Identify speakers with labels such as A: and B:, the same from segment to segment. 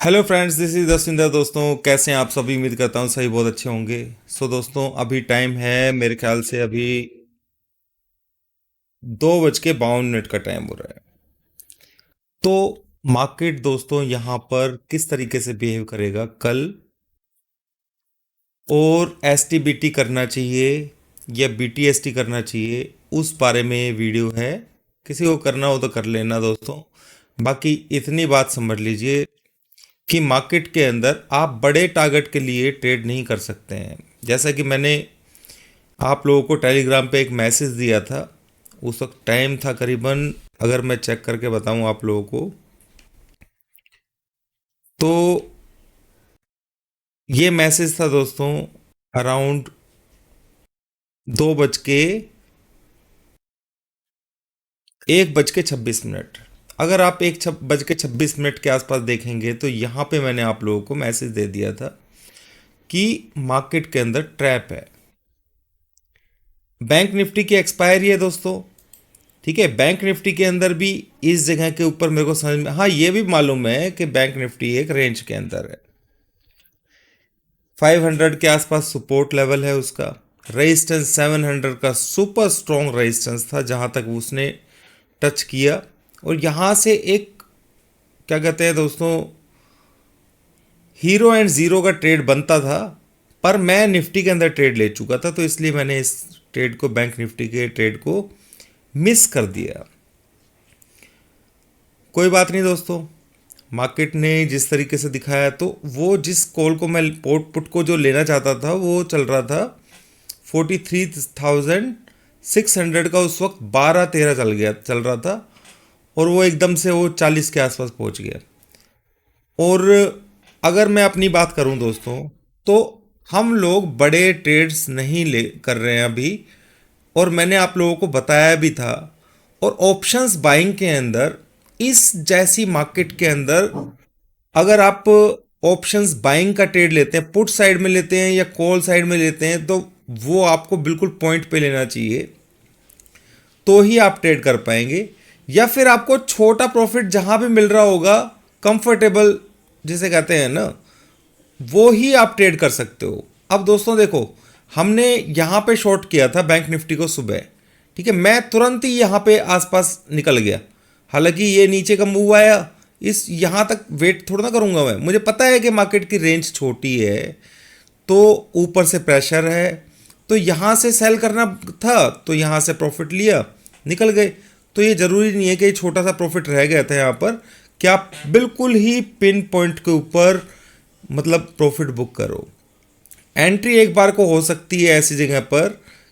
A: Hello friends, this is Daswinder. दोस्तों, कैसे हैं आप सभी? उम्मीद करता हूँ सही बहुत अच्छे होंगे। दोस्तों, अभी टाइम है मेरे ख्याल से अभी 2:52 का टाइम हो रहा है। तो मार्केट दोस्तों यहाँ पर किस तरीके से बिहेव करेगा कल, और एसटीबीटी करना चाहिए या बीटीएसटी करना चाहिए, उस बारे में ये वीडियो है। किसी को करना हो तो कर लेना दोस्तों। बाकी इतनी बात समझ लीजिए कि मार्केट के अंदर आप बड़े टारगेट के लिए ट्रेड नहीं कर सकते हैं। जैसा कि मैंने आप लोगों को टेलीग्राम पे एक मैसेज दिया था, उस वक्त टाइम था करीबन, अगर मैं चेक करके बताऊं आप लोगों को, तो ये मैसेज था दोस्तों अराउंड 1:26। अगर आप 1:26 के आसपास देखेंगे तो यहाँ पे मैंने आप लोगों को मैसेज दे दिया था कि मार्केट के अंदर ट्रैप है। बैंक निफ्टी की एक्सपायरी है दोस्तों, ठीक है। बैंक निफ्टी के अंदर भी इस जगह के ऊपर मेरे को समझ में, हाँ, ये भी मालूम है कि बैंक निफ्टी एक रेंज के अंदर है। 500 के आसपास सपोर्ट लेवल है उसका। रेजिस्टेंस 700 का सुपर स्ट्रॉन्ग रेजिस्टेंस था जहां तक उसने टच किया, और यहां से एक, क्या कहते हैं दोस्तों, हीरो एंड जीरो का ट्रेड बनता था। पर मैं निफ्टी के अंदर ट्रेड ले चुका था, तो इसलिए मैंने इस ट्रेड को, बैंक निफ्टी के ट्रेड को मिस कर दिया। कोई बात नहीं दोस्तों, मार्केट ने जिस तरीके से दिखाया, तो वो जिस कॉल को मैं पोर्ट पुट को जो लेना चाहता था वो चल रहा था 43,600 का, उस वक्त 12-13 चल रहा था, और वो एकदम से वो 40 के आसपास पहुंच गया। और अगर मैं अपनी बात करूं दोस्तों, तो हम लोग बड़े ट्रेड्स नहीं ले कर रहे हैं अभी, और मैंने आप लोगों को बताया भी था। और ऑप्शंस बाइंग के अंदर, इस जैसी मार्केट के अंदर, अगर आप ऑप्शंस बाइंग का ट्रेड लेते हैं, पुट साइड में लेते हैं या कॉल साइड में लेते हैं, तो वो आपको बिल्कुल पॉइंट पे लेना चाहिए, तो ही आप ट्रेड कर पाएंगे। या फिर आपको छोटा प्रॉफिट जहां भी मिल रहा होगा, कंफर्टेबल जिसे कहते हैं ना, वो ही आप ट्रेड कर सकते हो। अब दोस्तों देखो, हमने यहाँ पे शॉर्ट किया था बैंक निफ्टी को सुबह, ठीक है। मैं तुरंत ही यहाँ पे आसपास निकल गया। हालांकि ये नीचे का मूव आया, इस यहाँ तक वेट थोड़ा ना करूँगा मैं, मुझे पता है कि मार्केट की रेंज छोटी है, तो ऊपर से प्रेशर है, तो यहाँ से सेल करना था, तो यहाँ से प्रॉफिट लिया, निकल गए। तो ये ज़रूरी नहीं है कि छोटा सा प्रॉफिट रह गया था यहाँ पर कि आप बिल्कुल ही पिन पॉइंट के ऊपर मतलब प्रॉफिट बुक करो। एंट्री एक बार को हो सकती है ऐसी जगह पर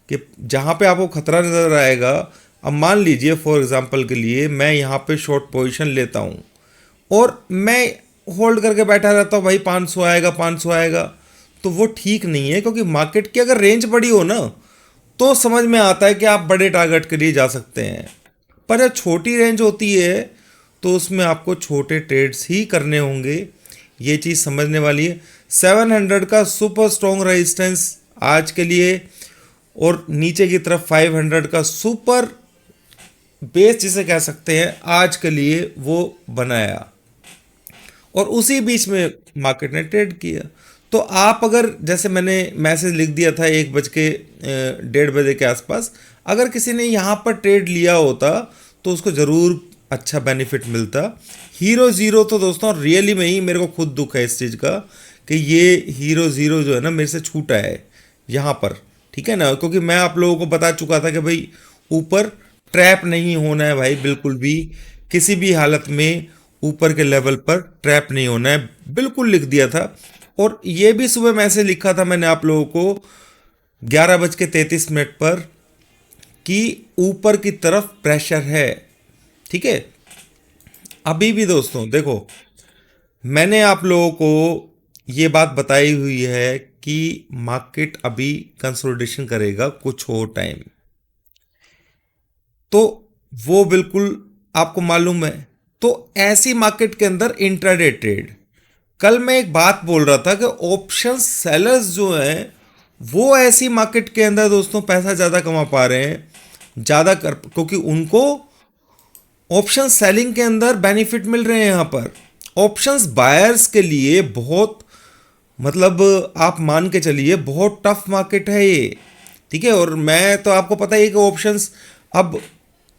A: कि जहाँ पे आपको खतरा नज़र आएगा। अब मान लीजिए फॉर एग्जांपल के लिए मैं यहाँ पे शॉर्ट पोजीशन लेता हूँ और मैं होल्ड करके बैठा रहता हूँ, भाई 500 आएगा 500 आएगा, तो वो ठीक नहीं है। क्योंकि मार्केट की अगर रेंज बड़ी हो ना, तो समझ में आता है कि आप बड़े टारगेट के लिए जा सकते हैं। पर जब छोटी रेंज होती है, तो उसमें आपको छोटे ट्रेड्स ही करने होंगे। ये चीज़ समझने वाली है। 700 का सुपर स्ट्रॉन्ग रेजिस्टेंस आज के लिए, और नीचे की तरफ 500 का सुपर बेस जिसे कह सकते हैं आज के लिए, वो बनाया, और उसी बीच में मार्केट ने ट्रेड किया। तो आप अगर, जैसे मैंने मैसेज लिख दिया था 1:01 के आसपास, अगर किसी ने यहाँ पर ट्रेड लिया होता तो उसको ज़रूर अच्छा बेनिफिट मिलता। हीरो ज़ीरो तो दोस्तों रियली में ही मेरे को खुद दुख है इस चीज़ का कि ये हीरो ज़ीरो जो है ना, मेरे से छूटा है यहाँ पर, ठीक है ना। क्योंकि मैं आप लोगों को बता चुका था कि भाई ऊपर ट्रैप नहीं होना है भाई, बिल्कुल भी किसी भी हालत में ऊपर के लेवल पर ट्रैप नहीं होना है, बिल्कुल लिख दिया था। और ये भी सुबह मैसेज लिखा था मैंने आप लोगों को 11:33 पर कि ऊपर की तरफ प्रेशर है, ठीक है। अभी भी दोस्तों देखो, मैंने आप लोगों को ये बात बताई हुई है कि मार्केट अभी कंसोलिडेशन करेगा कुछ और टाइम, तो वो बिल्कुल आपको मालूम है। तो ऐसी मार्केट के अंदर इंट्राडे ट्रेड, कल मैं एक बात बोल रहा था कि ऑप्शन सेलर्स जो हैं वो ऐसी मार्केट के अंदर दोस्तों पैसा ज़्यादा कमा पा रहे हैं, ज़्यादा कर, क्योंकि उनको ऑप्शन सेलिंग के अंदर बेनिफिट मिल रहे हैं यहाँ पर। ऑप्शंस बायर्स के लिए बहुत, मतलब आप मान के चलिए बहुत टफ मार्केट है ये, ठीक है। और मैं तो आपको पता ही है कि ऑप्शंस अब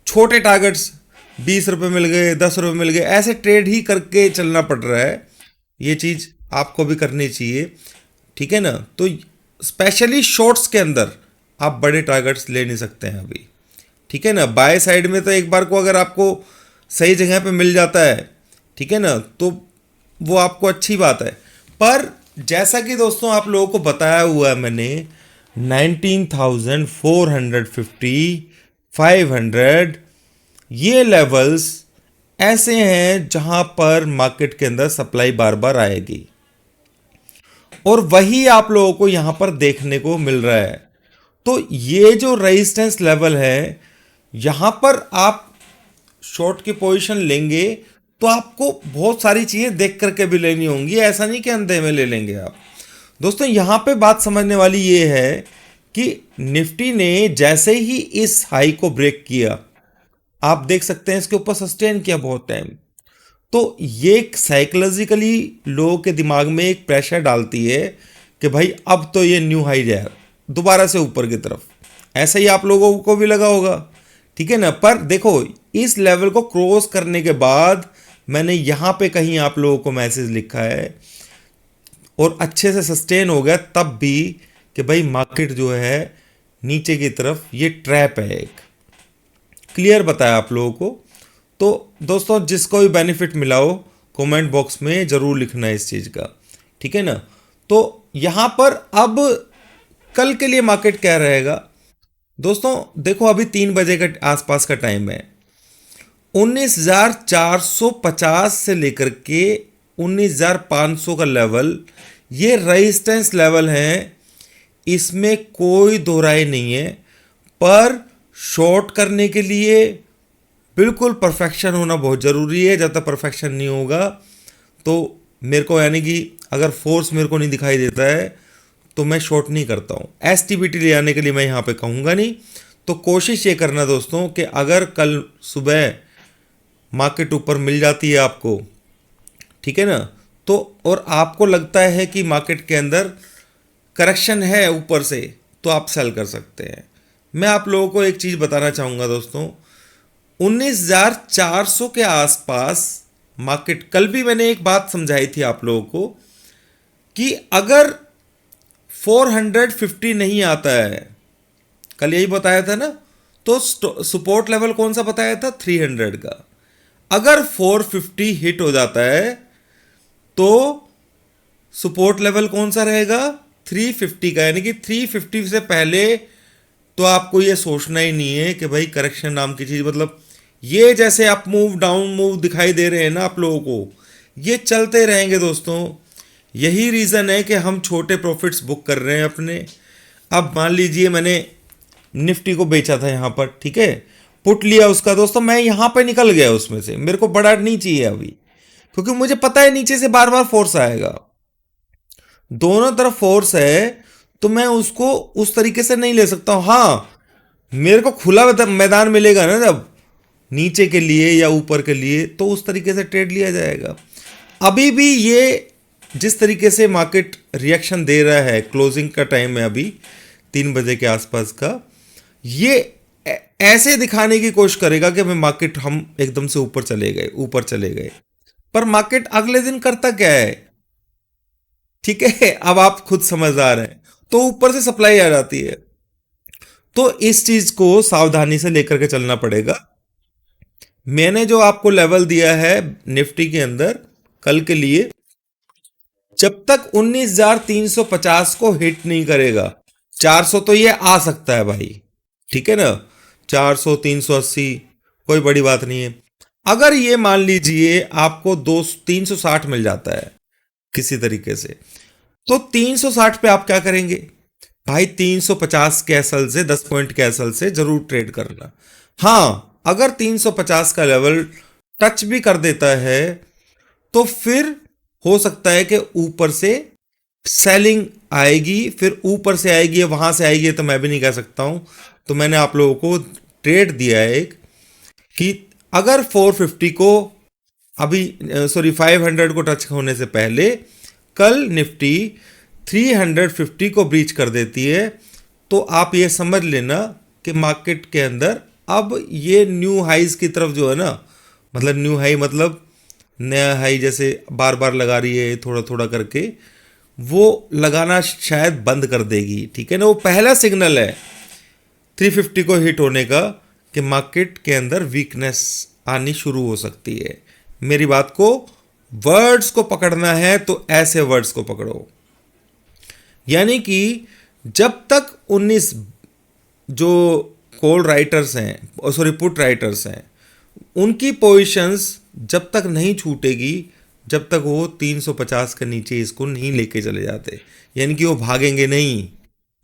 A: छोटे टारगेट्स 20 रुपये मिल गए, 10 रुपये मिल गए, ऐसे ट्रेड ही करके चलना पड़ रहा है। ये चीज़ आपको भी करनी चाहिए, ठीक है ना। तो स्पेशली शॉर्ट्स के अंदर आप बड़े टारगेट्स ले नहीं सकते हैं अभी, ठीक है ना। बाय साइड में तो एक बार को अगर आपको सही जगह पे मिल जाता है, ठीक है ना, तो वो आपको अच्छी बात है। पर जैसा कि दोस्तों आप लोगों को बताया हुआ है मैंने, 19,450, 500, ये लेवल्स ऐसे हैं जहां पर मार्केट के अंदर सप्लाई बार बार आएगी, और वही आप लोगों को यहां पर देखने को मिल रहा है। तो ये जो रेजिस्टेंस लेवल है, यहां पर आप शॉर्ट की पोजीशन लेंगे तो आपको बहुत सारी चीजें देख करके भी लेनी होंगी, ऐसा नहीं कि अंधे में ले लेंगे आप। दोस्तों यहां पे बात समझने वाली ये है कि निफ्टी ने जैसे ही इस हाई को ब्रेक किया, आप देख सकते हैं इसके ऊपर सस्टेन किया बहुत टाइम, तो ये साइकोलॉजिकली लोगों के दिमाग में एक प्रेशर डालती है कि भाई अब तो ये न्यू हाई जाए दोबारा से ऊपर की तरफ। ऐसा ही आप लोगों को भी लगा होगा, ठीक है ना। पर देखो इस लेवल को क्रॉस करने के बाद मैंने यहां पे कहीं आप लोगों को मैसेज लिखा है और अच्छे से सस्टेन हो गया तब भी कि भाई मार्केट जो है नीचे की तरफ ये ट्रैप है एक, क्लियर बताया आप लोगों को। तो दोस्तों जिसको भी बेनिफिट मिला हो कमेंट बॉक्स में ज़रूर लिखना है इस चीज़ का, ठीक है ना। तो यहाँ पर अब कल के लिए मार्केट क्या रहेगा दोस्तों, देखो अभी 3 बजे के आसपास का टाइम है। 19,450 से लेकर के 19,500 का लेवल, ये रेजिस्टेंस लेवल है, इसमें कोई दो राय नहीं है। पर शॉर्ट करने के लिए बिल्कुल परफेक्शन होना बहुत ज़रूरी है। जब तक परफेक्शन नहीं होगा तो मेरे को, यानी कि अगर फोर्स मेरे को नहीं दिखाई देता है तो मैं शॉर्ट नहीं करता हूँ। एसटीबीटी ले आने के लिए मैं यहाँ पे कहूँगा नहीं। तो कोशिश ये करना दोस्तों कि अगर कल सुबह मार्केट ऊपर मिल जाती है आपको, ठीक है ना, तो और आपको लगता है कि मार्केट के अंदर करेक्शन है ऊपर से, तो आप सेल कर सकते हैं। मैं आप लोगों को एक चीज़ बताना चाहूँगा दोस्तों, 19,400 के आसपास मार्केट, कल भी मैंने एक बात समझाई थी आप लोगों को कि अगर 450 नहीं आता है, कल यही बताया था ना, तो सपोर्ट लेवल कौन सा बताया था, 300 का। अगर 450 हिट हो जाता है तो सपोर्ट लेवल कौन सा रहेगा, 350 का। यानी कि 350 से पहले तो आपको ये सोचना ही नहीं है कि भाई करेक्शन नाम की चीज़, मतलब ये जैसे अप मूव डाउन मूव दिखाई दे रहे हैं ना आप लोगों को, ये चलते रहेंगे दोस्तों। यही रीज़न है कि हम छोटे प्रॉफिट्स बुक कर रहे हैं अपने। अब मान लीजिए मैंने निफ्टी को बेचा था यहाँ पर, ठीक है, पुट लिया उसका दोस्तों, मैं यहाँ पे निकल गया उसमें से, मेरे को बड़ा नहीं चाहिए अभी, क्योंकि मुझे पता है नीचे से बार बार फोर्स आएगा, दोनों तरफ फोर्स है, तो मैं उसको उस तरीके से नहीं ले सकता हूँ। हाँ, मेरे को खुला मैदान मिलेगा ना जब नीचे के लिए या ऊपर के लिए, तो उस तरीके से ट्रेड लिया जाएगा। अभी भी ये जिस तरीके से मार्केट रिएक्शन दे रहा है, क्लोजिंग का टाइम है अभी 3 बजे के आसपास का, ये ऐसे दिखाने की कोशिश करेगा कि मैं मार्केट हम एकदम से ऊपर चले गए, ऊपर चले गए। पर मार्केट अगले दिन करता क्या है, ठीक है, अब आप खुद समझदार हैं, तो ऊपर से सप्लाई आ जाती है। तो इस चीज को सावधानी से लेकर के चलना पड़ेगा। मैंने जो आपको लेवल दिया है निफ्टी के अंदर कल के लिए, जब तक 19,350 को हिट नहीं करेगा, 400 तो ये आ सकता है भाई, ठीक है ना, 400 380 कोई बड़ी बात नहीं है। अगर ये मान लीजिए आपको 360 मिल जाता है किसी तरीके से, तो 360 पे आप क्या करेंगे भाई, 350 कैसल से 10 पॉइंट कैसल से जरूर ट्रेड करना। हाँ, अगर 350 का लेवल टच भी कर देता है तो फिर हो सकता है कि ऊपर से सेलिंग आएगी, फिर ऊपर से आएगी या वहां से आएगी तो मैं भी नहीं कह सकता हूं। तो मैंने आप लोगों को ट्रेड दिया है एक, कि अगर 450 को अभी सॉरी 500 को टच होने से पहले कल निफ्टी 350 को ब्रीच कर देती है, तो आप ये समझ लेना कि मार्केट के अंदर अब ये न्यू हाईज की तरफ जो है ना, मतलब न्यू हाई मतलब नया हाई जैसे बार बार लगा रही है थोड़ा थोड़ा करके, वो लगाना शायद बंद कर देगी। ठीक है ना, वो पहला सिग्नल है 350 को हिट होने का कि मार्केट के अंदर वीकनेस आनी शुरू हो सकती है। मेरी बात को, वर्ड्स को पकड़ना है तो ऐसे वर्ड्स को पकड़ो, यानी कि जब तक 19 जो कॉल राइटर्स हैं, सॉरी पुट राइटर्स हैं, उनकी पोजीशंस जब तक नहीं छूटेगी, जब तक वो 350 के नीचे इसको नहीं लेके चले जाते, यानी कि वो भागेंगे नहीं।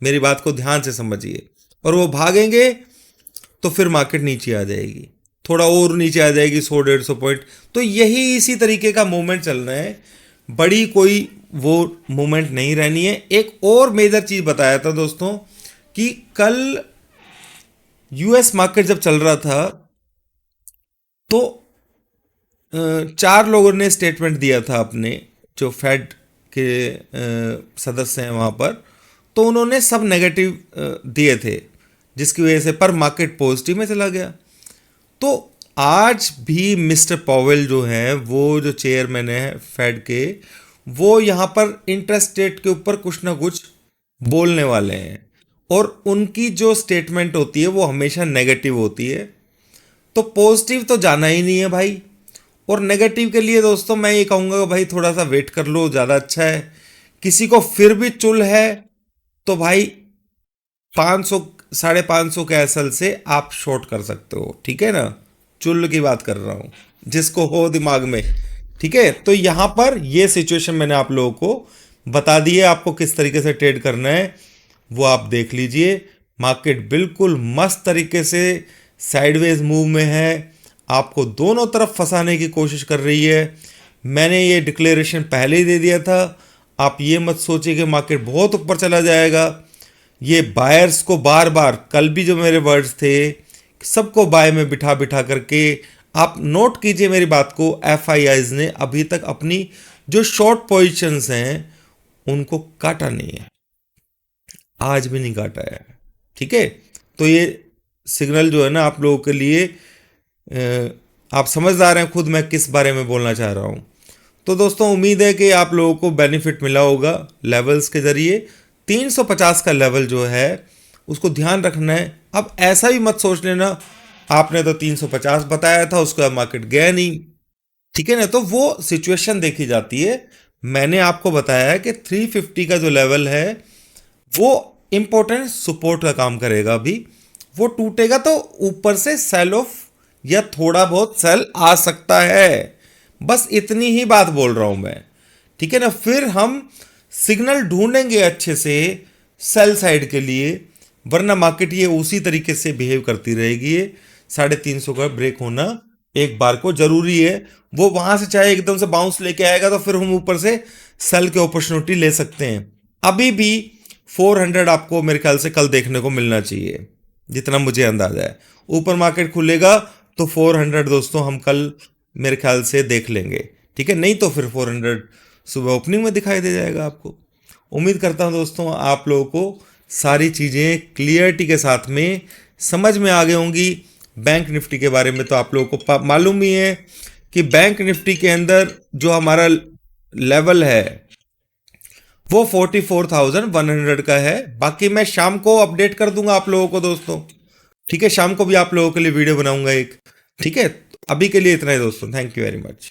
A: मेरी बात को ध्यान से समझिए, और वो भागेंगे तो फिर मार्केट नीचे आ जाएगी, थोड़ा और नीचे आ जाएगी 100-150 पॉइंट। तो यही इसी तरीके का मूवमेंट चल रहा है, बड़ी कोई वो मूवमेंट नहीं रहनी है। एक और मेजर चीज बताया था दोस्तों कि कल यूएस मार्केट जब चल रहा था तो चार लोगों ने स्टेटमेंट दिया था अपने, जो फेड के सदस्य हैं वहाँ पर, तो उन्होंने सब नेगेटिव दिए थे, जिसकी वजह से पर मार्केट पॉजिटिव में चला गया। तो आज भी मिस्टर पॉवेल जो हैं, वो जो चेयरमैन है फेड के, वो यहाँ पर इंटरेस्ट रेट के ऊपर कुछ ना कुछ बोलने वाले हैं, और उनकी जो स्टेटमेंट होती है वो हमेशा नेगेटिव होती है। तो पॉजिटिव तो जाना ही नहीं है भाई, और नेगेटिव के लिए दोस्तों मैं ये कहूँगा भाई थोड़ा सा वेट कर लो, ज़्यादा अच्छा है। किसी को फिर भी चुल है तो भाई 500 550 के एसएल से आप शॉर्ट कर सकते हो। ठीक है ना, चुल की बात कर रहा हूँ, जिसको हो दिमाग में। ठीक है, तो यहाँ पर ये सिचुएशन मैंने आप लोगों को बता दी है, आपको किस तरीके से ट्रेड करना है वो आप देख लीजिए। मार्केट बिल्कुल मस्त तरीके से साइडवेज मूव में है, आपको दोनों तरफ फंसाने की कोशिश कर रही है। मैंने ये डिक्लेरेशन पहले ही दे दिया था, आप ये मत सोचिए कि मार्केट बहुत ऊपर चला जाएगा। ये बायर्स को बार बार, कल भी जो मेरे वर्ड्स थे, सबको बाय में बिठा बिठा करके, आप नोट कीजिए मेरी बात को, एफआईआईज ने अभी तक अपनी जो शॉर्ट पोजीशंस हैं उनको काटा नहीं है, आज भी नहीं काटा है। ठीक है, तो ये सिग्नल जो है ना आप लोगों के लिए, आप समझदार हैं खुद मैं किस बारे में बोलना चाह रहा हूँ। तो दोस्तों उम्मीद है कि आप लोगों को बेनिफिट मिला होगा लेवल्स के ज़रिए। 350 का लेवल जो है उसको ध्यान रखना है। अब ऐसा भी मत सोच लेना आपने तो 350 बताया था, उसका मार्केट गया नहीं। ठीक है ना, तो वो सिचुएशन देखी जाती है। मैंने आपको बताया है कि 350 का जो लेवल है वो इंपॉर्टेंट सपोर्ट का काम करेगा। अभी वो टूटेगा तो ऊपर से सेल ऑफ या थोड़ा बहुत सेल आ सकता है, बस इतनी ही बात बोल रहा हूं मैं। ठीक है ना, फिर हम सिग्नल ढूंढेंगे अच्छे से सेल साइड के लिए, वरना मार्केट ये उसी तरीके से बिहेव करती रहेगी। 350 का ब्रेक होना एक बार को जरूरी है। वो वहां से चाहे एकदम से बाउंस लेके आएगा तो फिर हम ऊपर से सेल की अपॉर्चुनिटी ले सकते हैं। अभी भी 400 आपको मेरे ख्याल से कल देखने को मिलना चाहिए, जितना मुझे अंदाजा है। ऊपर मार्केट खुलेगा तो 400 दोस्तों हम कल मेरे ख्याल से देख लेंगे। ठीक है, नहीं तो फिर 400 सुबह ओपनिंग में दिखाई दे जाएगा आपको। उम्मीद करता हूं दोस्तों आप लोगों को सारी चीज़ें क्लियरिटी के साथ में समझ में आ गई होंगी। बैंक निफ्टी के बारे में तो आप लोगों को मालूम ही है कि बैंक निफ्टी के अंदर जो हमारा लेवल है वो 44,100 का है। बाकी मैं शाम को अपडेट कर दूंगा आप लोगों को दोस्तों। ठीक है, शाम को भी आप लोगों के लिए वीडियो बनाऊंगा एक। ठीक है, अभी के लिए इतना ही दोस्तों, थैंक यू वेरी मच।